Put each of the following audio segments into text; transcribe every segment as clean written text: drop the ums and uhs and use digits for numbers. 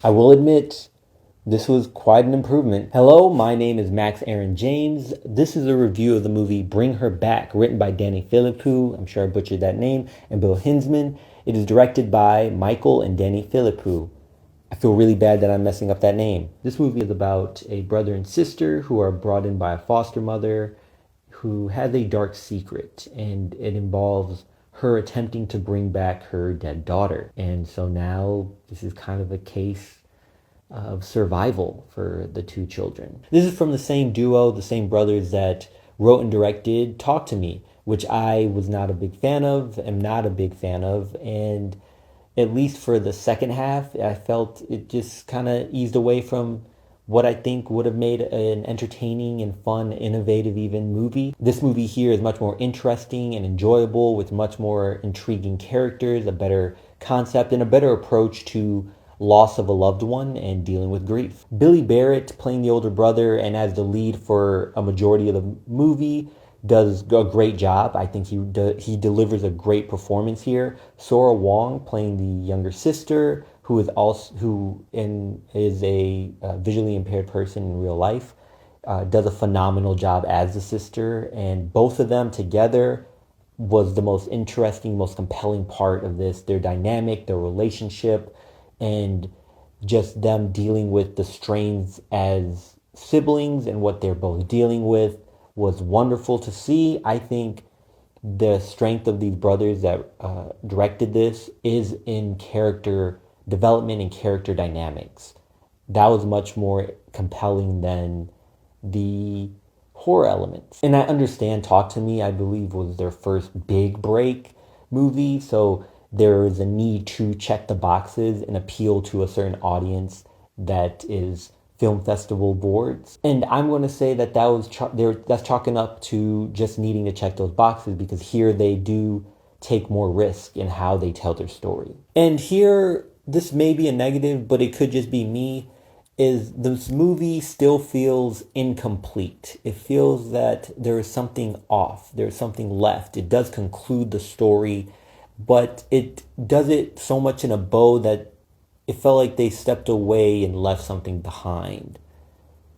I will admit, this was quite an improvement. Hello, my name is Max Aaron James. This is a review of the movie Bring Her Back, written by Danny Philippou, I'm sure I butchered that name, and Bill Hinsman. It is directed by Michael and Danny Philippou. I feel really bad that I'm messing up that name. This movie is about a brother and sister who are brought in by a foster mother who has a dark secret, and it involves her attempting to bring back her dead daughter. And so now this is kind of a case of survival for the two children. This is from the same duo, the same brothers that wrote and directed Talk to Me, which I was not a big fan of, am not a big fan of, and at least for the second half, I felt it just kind of eased away from what I think would have made an entertaining and fun, innovative even movie. This movie here is much more interesting and enjoyable with much more intriguing characters, a better concept, and a better approach to loss of a loved one and dealing with grief. Billy Barrett playing the older brother and as the lead for a majority of the movie does a great job. I think he delivers a great performance here. Sora Wong playing the younger sister, who is a visually impaired person in real life, does a phenomenal job as the sister, and both of them together was the most interesting, most compelling part of this. Their dynamic, their relationship, and just them dealing with the strains as siblings and what they're both dealing with was wonderful to see. I think the strength of these brothers that directed this is in character development and character dynamics. That was much more compelling than the horror elements. And I understand Talk to Me, I believe, was their first big break movie, so there is a need to check the boxes and appeal to a certain audience that is film festival boards. And I'm going to say that that's chalking up to just needing to check those boxes, because here they do take more risk in how they tell their story. And here, this may be a negative, but it could just be me, is this movie still feels incomplete. It feels that there is something off. There's something left. It does conclude the story, but it does it so much in a bow that it felt like they stepped away and left something behind.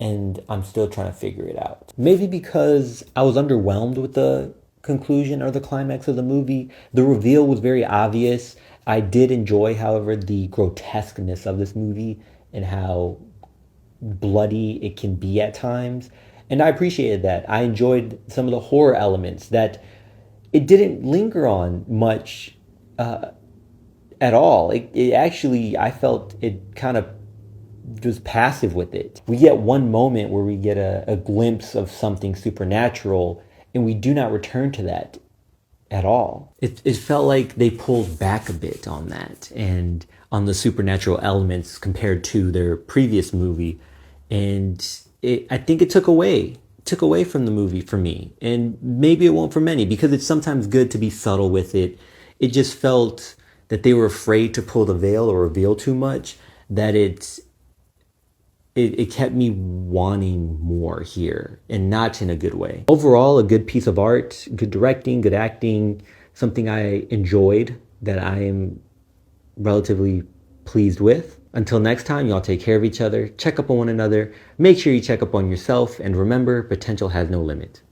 And I'm still trying to figure it out. Maybe because I was underwhelmed with the conclusion or the climax of the movie. The reveal was very obvious. I did enjoy, however, the grotesqueness of this movie and how bloody it can be at times. And I appreciated that. I enjoyed some of the horror elements that it didn't linger on much at all. It actually, I felt it kind of was passive with it. We get one moment where we get a glimpse of something supernatural, and we do not return to that at all. It felt like they pulled back a bit on that and on the supernatural elements compared to their previous movie. And I think it took away from the movie for me. And maybe it won't for many, because it's sometimes good to be subtle with it. It just felt that they were afraid to pull the veil or reveal too much, that it kept me wanting more here, and not in a good way. Overall, a good piece of art, good directing, good acting, something I enjoyed, that I am relatively pleased with. Until next time, y'all take care of each other, check up on one another, make sure you check up on yourself, and remember, potential has no limit.